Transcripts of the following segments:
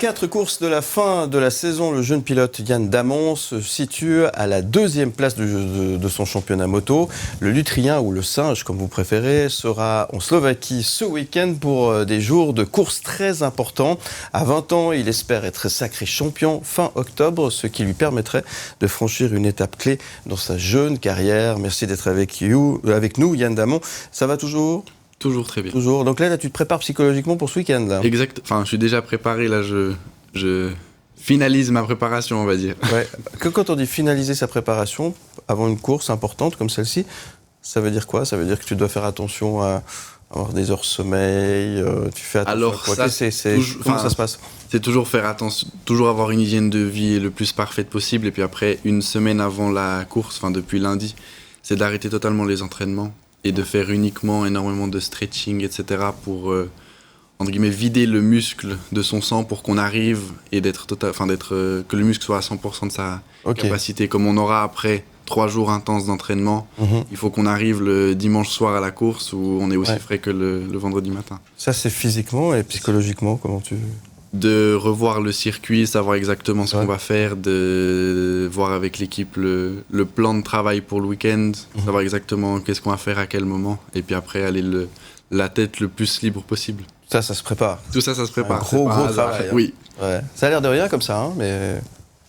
4 courses de la fin de la saison, le jeune pilote Yann Damon se situe à la 2e place de son championnat moto. Le Lutrien, ou le Singe comme vous préférez, sera en Slovaquie ce week-end pour des jours de course très importants. À 20 ans, il espère être sacré champion fin octobre, ce qui lui permettrait de franchir une étape clé dans sa jeune carrière. Merci d'être avec nous, Yann Damon. Ça va toujours ? Toujours très bien. Toujours. Donc là, tu te prépares psychologiquement pour ce week-end là. Exact. Enfin, je suis déjà préparé. Là, je finalise ma préparation, on va dire. Ouais. Quand on dit finaliser sa préparation avant une course importante comme celle-ci, ça veut dire quoi ? Ça veut dire que tu dois faire attention à avoir des heures sommeil. Tu fais attention. Alors à quoi ? Comment ça se passe ? C'est toujours faire attention, toujours avoir une hygiène de vie le plus parfaite possible. Et puis après, une semaine avant la course, enfin depuis lundi, c'est d'arrêter totalement les entraînements et de faire uniquement énormément de stretching, etc. pour, entre guillemets, vider le muscle de son sang pour qu'on arrive et que le muscle soit à 100% de sa capacité. Comme on aura après 3 jours intenses d'entraînement, il faut qu'on arrive le dimanche soir à la course où on est aussi frais que le vendredi matin. Ça, c'est physiquement et psychologiquement, comment tu... De revoir le circuit, savoir exactement ce qu'on va faire, de voir avec l'équipe le plan de travail pour le week-end, savoir exactement qu'est-ce qu'on va faire à quel moment, et puis après aller la tête le plus libre possible. Ça se prépare. Tout ça se prépare. Un gros travail. Hein. Oui. Ouais. Ça a l'air de rien comme ça, hein, mais...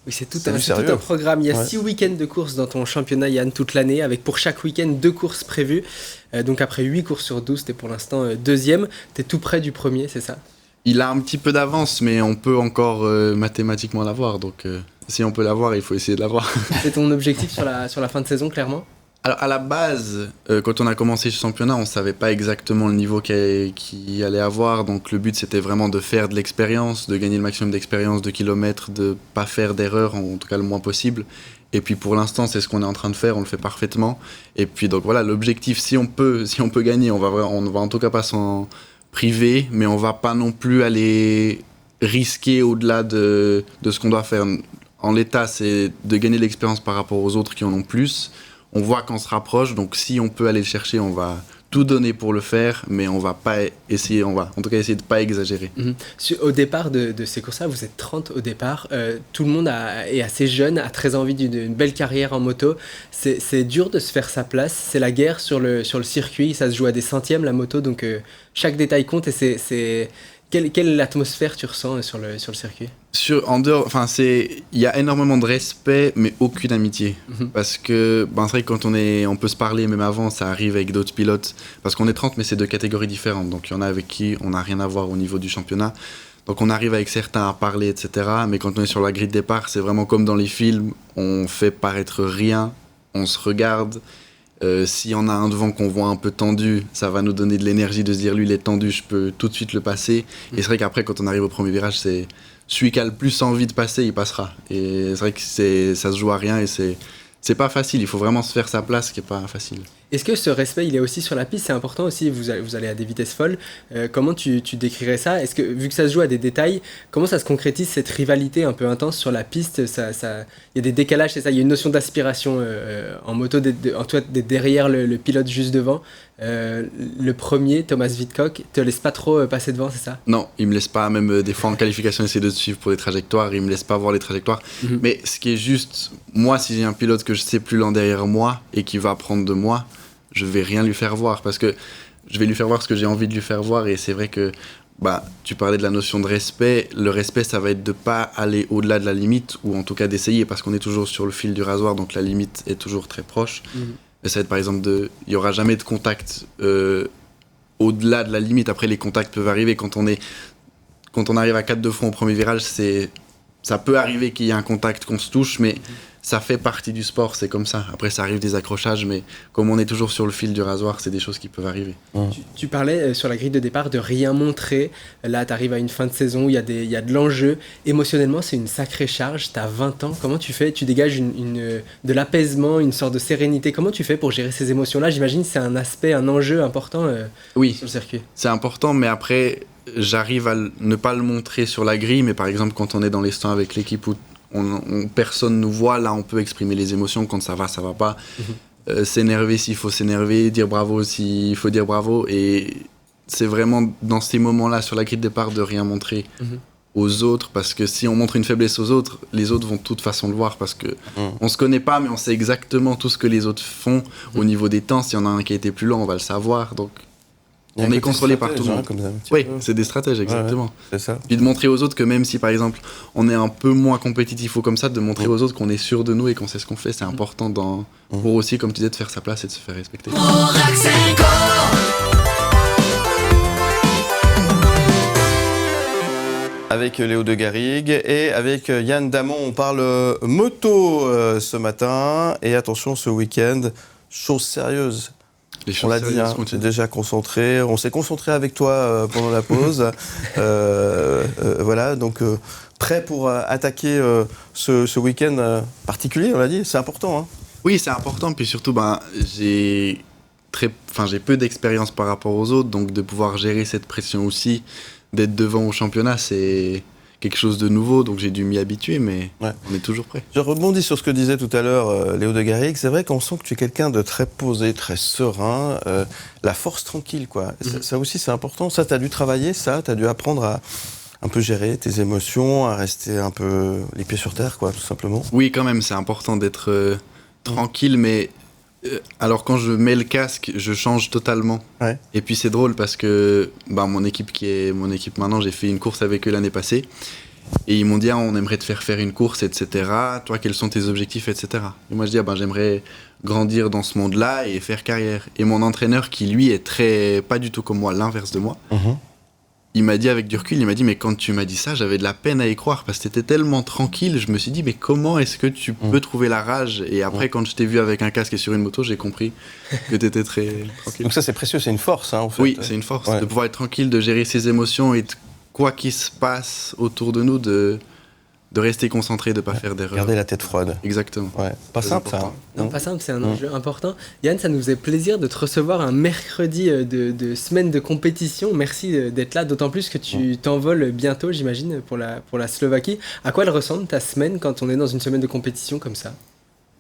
Oui, c'est tout un programme. Il y a 6 week-ends de courses dans ton championnat, Yann, toute l'année, avec pour chaque week-end 2 courses prévues. Donc après 8 courses sur 12, t'es pour l'instant 2e. T'es tout près du premier, c'est ça ? Il a un petit peu d'avance, mais on peut encore mathématiquement l'avoir. Donc, si on peut l'avoir, il faut essayer de l'avoir. C'est ton objectif sur la fin de saison, clairement ? Alors, à la base, quand on a commencé ce championnat, on ne savait pas exactement le niveau qu'il allait avoir. Donc, le but, c'était vraiment de faire de l'expérience, de gagner le maximum d'expérience, de kilomètres, de ne pas faire d'erreurs, en tout cas le moins possible. Et puis, pour l'instant, c'est ce qu'on est en train de faire. On le fait parfaitement. Et puis, donc voilà, l'objectif, si on peut gagner, on va en tout cas pas s'en privé, mais on va pas non plus aller risquer au-delà de ce qu'on doit faire. En l'état, c'est de gagner de l'expérience par rapport aux autres qui en ont plus. On voit qu'on se rapproche, donc si on peut aller le chercher, on va tout donner pour le faire, mais on va pas essayer, on va en tout cas essayer de pas exagérer. Au départ de ces courses-là, vous êtes 30 au départ, tout le monde est assez jeune, a très envie d'une belle carrière en moto. C'est dur de se faire sa place, c'est la guerre sur le circuit, ça se joue à des centièmes la moto, donc chaque détail compte et quelle atmosphère tu ressens sur le circuit ? Il y a énormément de respect, mais aucune amitié. Parce que c'est vrai que quand on peut se parler, même avant, ça arrive avec d'autres pilotes. Parce qu'on est 30, mais c'est 2 catégories différentes. Donc il y en a avec qui on n'a rien à voir au niveau du championnat. Donc on arrive avec certains à parler, etc. Mais quand on est sur la grille de départ, c'est vraiment comme dans les films. On fait paraître rien, on se regarde. S'il y en a un devant qu'on voit un peu tendu, ça va nous donner de l'énergie de se dire lui il est tendu, je peux tout de suite le passer. Et c'est vrai qu'après quand on arrive au premier virage, c'est celui qui a le plus envie de passer, il passera. Et c'est vrai que ça se joue à rien et c'est pas facile, il faut vraiment se faire sa place, ce qui est pas facile. Est-ce que ce respect, il est aussi sur la piste ? C'est important aussi, vous allez à des vitesses folles. Comment tu décrirais ça ? Est-ce que, vu que ça se joue à des détails, comment ça se concrétise cette rivalité un peu intense sur la piste ? Il y a des décalages, c'est ça ? Il y a une notion d'aspiration en moto, toi d'être derrière le pilote juste devant. Le premier, Thomas Vidcock, te laisse pas trop passer devant, c'est ça ? Non, il me laisse pas, même des fois en qualification, essayer de suivre pour des trajectoires, il me laisse pas voir les trajectoires. Mais ce qui est juste, moi, si j'ai un pilote que je sais plus lent derrière moi et qui va prendre de moi, je vais rien lui faire voir parce que je vais lui faire voir ce que j'ai envie de lui faire voir. Et c'est vrai que tu parlais de la notion de respect. Le respect, ça va être de pas aller au-delà de la limite, ou en tout cas d'essayer, parce qu'on est toujours sur le fil du rasoir, donc la limite est toujours très proche. Et ça va être par exemple il y aura jamais de contact au-delà de la limite. Après, les contacts peuvent arriver quand on arrive à 4 de front au premier virage. Ça peut arriver qu'il y ait un contact, qu'on se touche, mais ça fait partie du sport, c'est comme ça. Après, ça arrive des accrochages, mais comme on est toujours sur le fil du rasoir, c'est des choses qui peuvent arriver. Tu parlais sur la grille de départ de rien montrer. Là, tu arrives à une fin de saison où il y a de l'enjeu. Émotionnellement, c'est une sacrée charge. Tu as 20 ans. Comment tu fais ? Tu dégages de l'apaisement, une sorte de sérénité. Comment tu fais pour gérer ces émotions-là ? J'imagine que c'est un enjeu important sur le circuit. C'est important, mais après, j'arrive à ne pas le montrer sur la grille. Mais par exemple, quand on est dans les stands avec l'équipe où personne nous voit, là on peut exprimer les émotions. Quand ça va pas. S'énerver s'il faut s'énerver, dire bravo s'il faut dire bravo. Et c'est vraiment dans ces moments-là sur la grille de départ de rien montrer. aux autres, parce que si on montre une faiblesse aux autres, les autres vont de toute façon le voir, parce que on se connaît pas, mais on sait exactement tout ce que les autres font au niveau des temps. S'il y en a un qui a été plus lent, on va le savoir, donc on est contrôlé par tout le monde. Oui, c'est des stratèges, exactement. C'est ça. Puis de montrer aux autres que même si, par exemple, on est un peu moins compétitif ou comme ça, de montrer aux autres qu'on est sûr de nous et qu'on sait ce qu'on fait, c'est important pour aussi, comme tu disais, de faire sa place et de se faire respecter. Avec Léo de Garrigue et avec Yann Damon, on parle moto ce matin. Et attention, ce week-end, chose sérieuse. On l'a dit, on s'est déjà concentré. On s'est concentré avec toi pendant la pause. Voilà, donc prêt pour attaquer ce week-end particulier, on l'a dit. C'est important. Hein. Oui, c'est important. Puis surtout, j'ai peu d'expérience par rapport aux autres. Donc de pouvoir gérer cette pression aussi, d'être devant au championnat, c'est quelque chose de nouveau, donc j'ai dû m'y habituer, mais on est toujours prêt. Je rebondis sur ce que disait tout à l'heure Léo de Garrigue. C'est vrai qu'on sent que tu es quelqu'un de très posé, très serein, la force tranquille, quoi. Ça aussi, c'est important. Ça, tu as dû travailler, ça, tu as dû apprendre à un peu gérer tes émotions, à rester un peu les pieds sur terre, quoi, tout simplement. Oui, quand même, c'est important d'être tranquille, mais alors quand je mets le casque, je change totalement. Ouais. Et puis c'est drôle parce que mon équipe qui est mon équipe maintenant, j'ai fait une course avec eux l'année passée. Et ils m'ont dit on aimerait te faire une course, etc. Toi, quels sont tes objectifs, etc. Et moi je dis j'aimerais grandir dans ce monde-là et faire carrière. Et mon entraîneur qui lui est pas du tout comme moi, l'inverse de moi, il m'a dit avec du recul, mais quand tu m'as dit ça, j'avais de la peine à y croire parce que t'étais tellement tranquille. Je me suis dit mais comment est-ce que tu peux trouver la rage? Et après quand je t'ai vu avec un casque et sur une moto, j'ai compris que t'étais très tranquille. Donc ça c'est précieux, c'est une force en fait. Oui, c'est une force de pouvoir être tranquille, de gérer ses émotions et quoi qu'il se passe autour de nous, de rester concentré, de ne pas faire d'erreur. Garder la tête froide. Exactement. Ouais. Pas simple ça. Hein. Non, pas simple, c'est un enjeu important. Yann, ça nous faisait plaisir de te recevoir un mercredi de semaine de compétition. Merci d'être là, d'autant plus que tu t'envoles bientôt, j'imagine, pour la Slovaquie. À quoi elle ressemble ta semaine quand on est dans une semaine de compétition comme ça?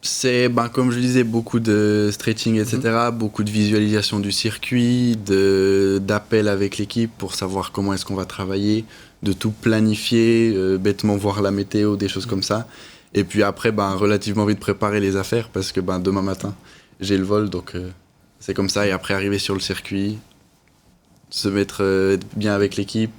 C'est, comme je le disais, beaucoup de stretching, etc., beaucoup de visualisation du circuit, d'appels avec l'équipe pour savoir comment est-ce qu'on va travailler, de tout planifier, bêtement voir la météo, des choses comme ça. Et puis après, relativement vite préparer les affaires parce que demain matin, j'ai le vol, donc c'est comme ça. Et après, arriver sur le circuit, se mettre bien avec l'équipe,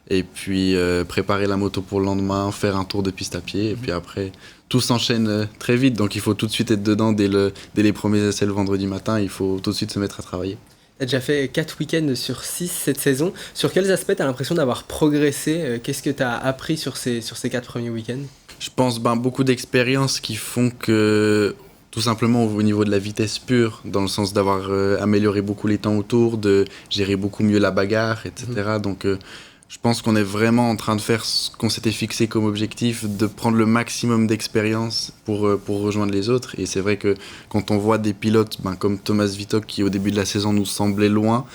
et puis préparer la moto pour le lendemain, faire un tour de piste à pied, et puis après, tout s'enchaîne très vite. Donc il faut tout de suite être dedans dès les premiers essais le vendredi matin, il faut tout de suite se mettre à travailler. Tu as déjà fait 4 week-ends sur 6 cette saison. Sur quels aspects tu as l'impression d'avoir progressé? Qu'est-ce que tu as appris sur ces 4 premiers week-ends? Je pense beaucoup d'expériences qui font que, tout simplement au niveau de la vitesse pure, dans le sens d'avoir amélioré beaucoup les temps autour, de gérer beaucoup mieux la bagarre, etc. Donc je pense qu'on est vraiment en train de faire ce qu'on s'était fixé comme objectif, de prendre le maximum d'expérience pour rejoindre les autres. Et c'est vrai que quand on voit des pilotes comme Thomas Witthoek qui au début de la saison nous semblait loin,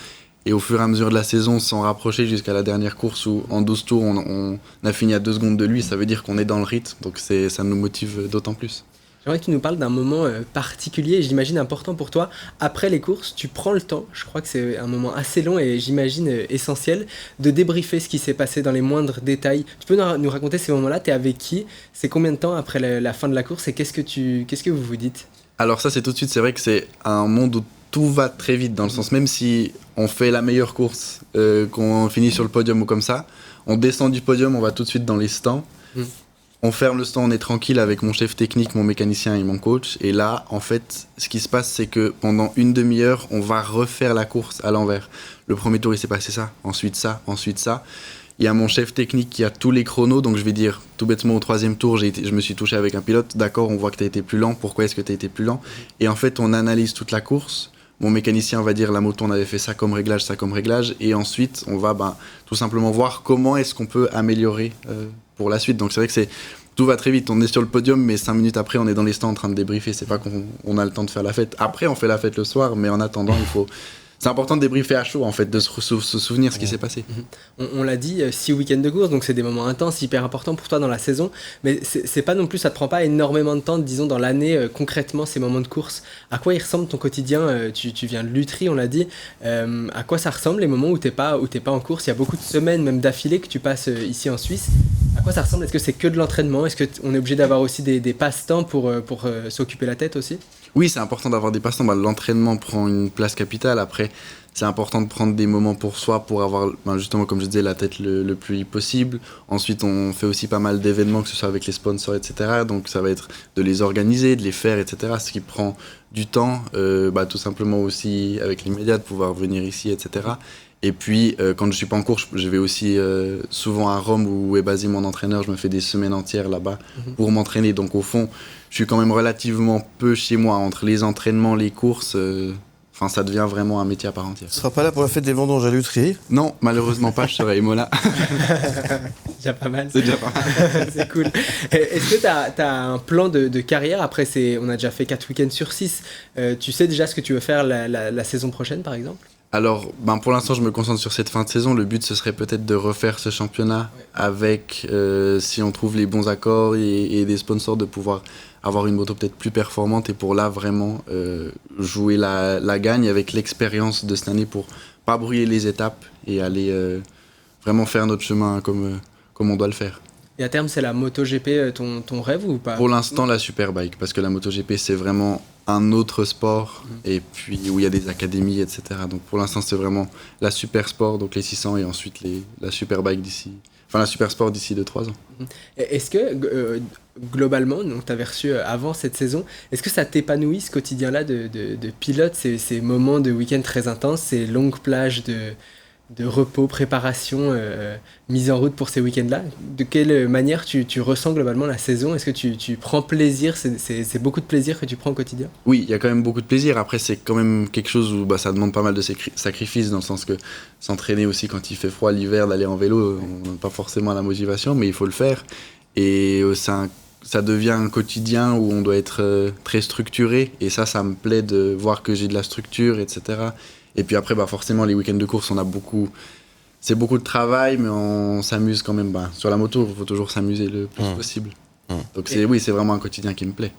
et au fur et à mesure de la saison s'en rapprocher jusqu'à la dernière course où en 12 tours on a fini à 2 secondes de lui, ça veut dire qu'on est dans le rythme, donc ça nous motive d'autant plus. J'aimerais que tu nous parles d'un moment particulier, j'imagine important pour toi. Après les courses, tu prends le temps, je crois que c'est un moment assez long et j'imagine essentiel, de débriefer ce qui s'est passé dans les moindres détails. Tu peux nous raconter ces moments-là? T'es avec qui? C'est combien de temps après la fin de la course et qu'est-ce que vous vous dites? Alors ça, c'est tout de suite, c'est vrai que c'est un monde où tout va très vite, dans le sens, même si on fait la meilleure course, qu'on finit sur le podium ou comme ça, on descend du podium, on va tout de suite dans les stands. On ferme le stand, on est tranquille avec mon chef technique, mon mécanicien et mon coach. Et là, en fait, ce qui se passe, c'est que pendant une demi-heure, on va refaire la course à l'envers. Le premier tour, il s'est passé ça, ensuite ça, ensuite ça. Il y a mon chef technique qui a tous les chronos, donc je vais dire tout bêtement au 3e tour, je me suis touché avec un pilote. D'accord, on voit que tu as été plus lent, pourquoi est-ce que tu as été plus lent? Et en fait, on analyse toute la course. Mon mécanicien va dire la moto, on avait fait ça comme réglage. Et ensuite, on va tout simplement voir comment est-ce qu'on peut améliorer pour la suite. Donc c'est vrai que tout va très vite. On est sur le podium, mais 5 minutes après, on est dans les stands en train de débriefer. C'est pas qu'on a le temps de faire la fête. Après, on fait la fête le soir, mais en attendant, il faut c'est important de débriefer à chaud, en fait, de se souvenir ce qui s'est passé. On l'a dit, 6 week-ends de course, donc c'est des moments intenses, hyper importants pour toi dans la saison, mais c'est pas non plus, ça te prend pas énormément de temps, disons, dans l'année, concrètement, ces moments de course. À quoi il ressemble ton quotidien? Tu viens de Lutry, on l'a dit. À quoi ça ressemble les moments où t'es pas en course? Il y a beaucoup de semaines, même d'affilée, que tu passes ici en Suisse. À quoi ça ressemble? Est-ce que c'est que de l'entraînement? Est-ce qu'on est obligé d'avoir aussi des passe-temps pour s'occuper la tête aussi? Oui, c'est important d'avoir des passe-temps. L'entraînement prend une place capitale. Après, c'est important de prendre des moments pour soi, pour avoir, justement, comme je disais, la tête le plus libre possible. Ensuite, on fait aussi pas mal d'événements, que ce soit avec les sponsors, etc. Donc, ça va être de les organiser, de les faire, etc. Ce qui prend du temps. Tout simplement aussi, avec les médias, de pouvoir venir ici, etc. Et puis, quand je suis pas en cours, je vais aussi souvent à Rome, où est basé mon entraîneur. Je me fais des semaines entières là-bas pour m'entraîner. Donc, au fond, je suis quand même relativement peu chez moi. Entre les entraînements, les courses, ça devient vraiment un métier à part entière. Tu seras pas là pour la fête des vendanges à Lutry? Non, malheureusement pas, je serai à Imola. Déjà pas mal. C'est déjà pas mal. C'est cool. Est-ce que tu as un plan de carrière? Après, on a déjà fait 4 week-ends sur 6. Tu sais déjà ce que tu veux faire la saison prochaine, par exemple? Alors, pour l'instant, je me concentre sur cette fin de saison. Le but, ce serait peut-être de refaire ce championnat avec, si on trouve les bons accords et des sponsors, de pouvoir avoir une moto peut-être plus performante et pour là, vraiment jouer la gagne avec l'expérience de cette année pour pas brouiller les étapes et aller vraiment faire notre chemin comme on doit le faire. Et à terme, c'est la MotoGP ton rêve ou pas? Pour l'instant, la Superbike, parce que la MotoGP, c'est vraiment un autre sport, et puis où il y a des académies, etc. Donc pour l'instant, c'est vraiment la Super Sport, donc les 600, et ensuite la Superbike la Super Sport d'ici 2-3 ans. Est-ce que, globalement, donc tu avais reçu avant cette saison, est-ce que ça t'épanouit ce quotidien-là de pilote, ces moments de week-end très intenses, ces longues plages de repos, préparation, mise en route pour ces week-ends-là? De quelle manière tu ressens globalement la saison? Est-ce que tu prends plaisir? C'est beaucoup de plaisir que tu prends au quotidien? Oui, il y a quand même beaucoup de plaisir. Après, c'est quand même quelque chose où ça demande pas mal de sacrifices, dans le sens que s'entraîner aussi quand il fait froid l'hiver, d'aller en vélo, on n'a pas forcément la motivation, mais il faut le faire. Et ça devient un quotidien où on doit être très structuré. Et ça me plaît de voir que j'ai de la structure, etc. Et puis après, forcément, les week-ends de course, c'est beaucoup de travail, mais on s'amuse quand même. Sur la moto, il faut toujours s'amuser le plus possible. Donc c'est vraiment un quotidien qui me plaît.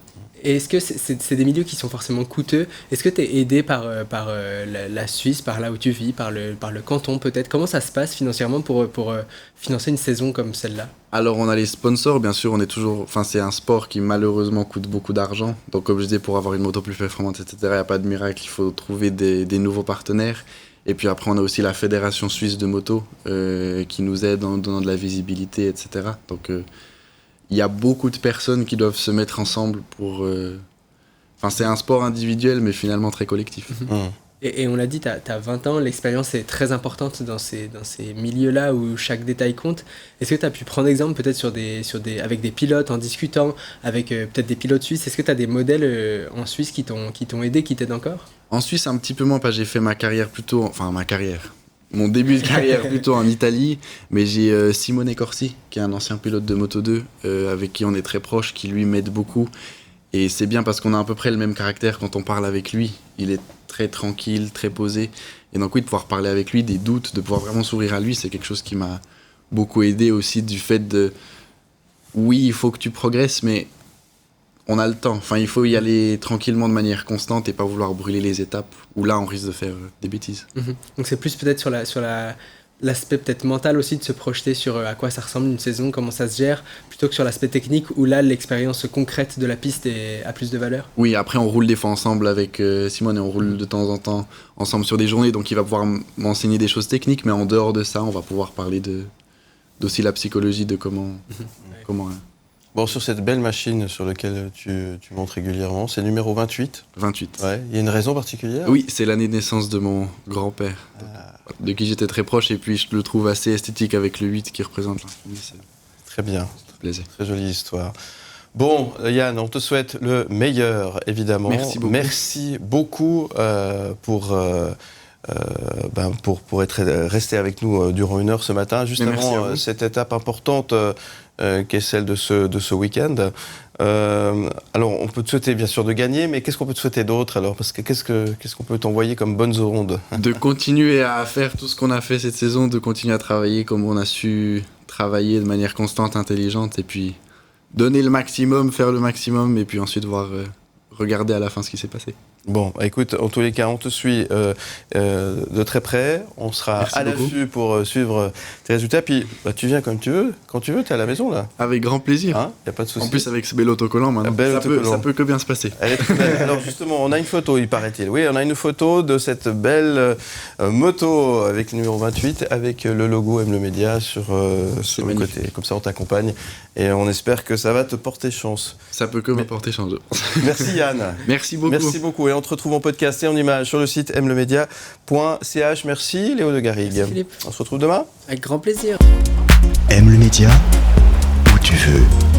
Et est-ce que c'est des milieux qui sont forcément coûteux? Est-ce que tu es aidé par la Suisse, par là où tu vis, par le canton peut-être? Comment ça se passe financièrement pour financer une saison comme celle-là? Alors on a les sponsors, bien sûr, c'est un sport qui malheureusement coûte beaucoup d'argent. Donc comme je disais, pour avoir une moto plus performante, etc., il n'y a pas de miracle, il faut trouver des nouveaux partenaires. Et puis après on a aussi la Fédération Suisse de Moto qui nous aide en donnant de la visibilité, etc. Donc il y a beaucoup de personnes qui doivent se mettre ensemble pour... c'est un sport individuel, mais finalement très collectif. Et on l'a dit, tu as 20 ans, l'expérience est très importante dans ces milieux-là où chaque détail compte. Est-ce que tu as pu prendre exemple peut-être avec des pilotes, en discutant avec peut-être des pilotes suisses? Est-ce que tu as des modèles en Suisse qui t'ont aidé, qui t'aident encore? En Suisse, un petit peu moins, parce que j'ai fait mon début de carrière plutôt en Italie, mais j'ai Simone Corsi, qui est un ancien pilote de Moto2, avec qui on est très proche, qui lui m'aide beaucoup. Et c'est bien parce qu'on a à peu près le même caractère quand on parle avec lui. Il est très tranquille, très posé. Et donc oui, de pouvoir parler avec lui, des doutes, de pouvoir vraiment s'ouvrir à lui, c'est quelque chose qui m'a beaucoup aidé aussi, du fait de... Oui, il faut que tu progresses, mais on a le temps. Il faut y aller tranquillement de manière constante et pas vouloir brûler les étapes, où là, on risque de faire des bêtises. Donc c'est plus peut-être sur l'aspect peut-être mental aussi, de se projeter sur à quoi ça ressemble une saison, comment ça se gère, plutôt que sur l'aspect technique où là l'expérience concrète de la piste a plus de valeur. Oui, après on roule des fois ensemble avec Simone et on roule de temps en temps ensemble sur des journées, donc il va pouvoir m'enseigner des choses techniques, mais en dehors de ça on va pouvoir parler d'aussi la psychologie de comment... Bon, sur cette belle machine sur laquelle tu montes régulièrement, c'est numéro 28. 28. Ouais. Il y a une raison particulière? Oui, c'est l'année de naissance de mon grand-père, de qui j'étais très proche, et puis je le trouve assez esthétique avec le 8 qui représente l'infini. Très bien. Plaisir. Très jolie histoire. Bon, Yann, on te souhaite le meilleur, évidemment. Merci beaucoup. Merci beaucoup pour pour être resté avec nous durant 1 heure ce matin, juste avant cette étape importante qui est celle de ce week-end. Alors, on peut te souhaiter bien sûr de gagner, mais qu'est-ce qu'on peut te souhaiter d'autre alors? Parce que qu'est-ce qu'on peut t'envoyer comme bonnes ondes? De continuer à faire tout ce qu'on a fait cette saison, de continuer à travailler comme on a su travailler de manière constante, intelligente, et puis donner le maximum, faire le maximum, et puis ensuite regarder à la fin ce qui s'est passé. Bon, écoute, en tous les cas, on te suit de très près. On sera à l'affût pour suivre tes résultats. Puis, tu viens comme tu veux. Quand tu veux, tu es à la maison, là. Avec grand plaisir. Hein, y a pas de souci. En plus, avec ce bel autocollant, maintenant, ça peut que bien se passer. Elle est très belle. Alors, justement, on a une photo, il paraît-il. Oui, on a une photo de cette belle moto avec le numéro 28, avec le logo M le Média sur le côté. Comme ça, on t'accompagne. Et on espère que ça va te porter chance. Ça peut que me porter chance. Merci, Yann. Merci beaucoup. Merci beaucoup. Et on te retrouve en podcast et en image sur le site mlemedia.ch. Merci Léo de Garrigue. Merci Philippe. On se retrouve demain. Avec grand plaisir. M le Média, où tu veux.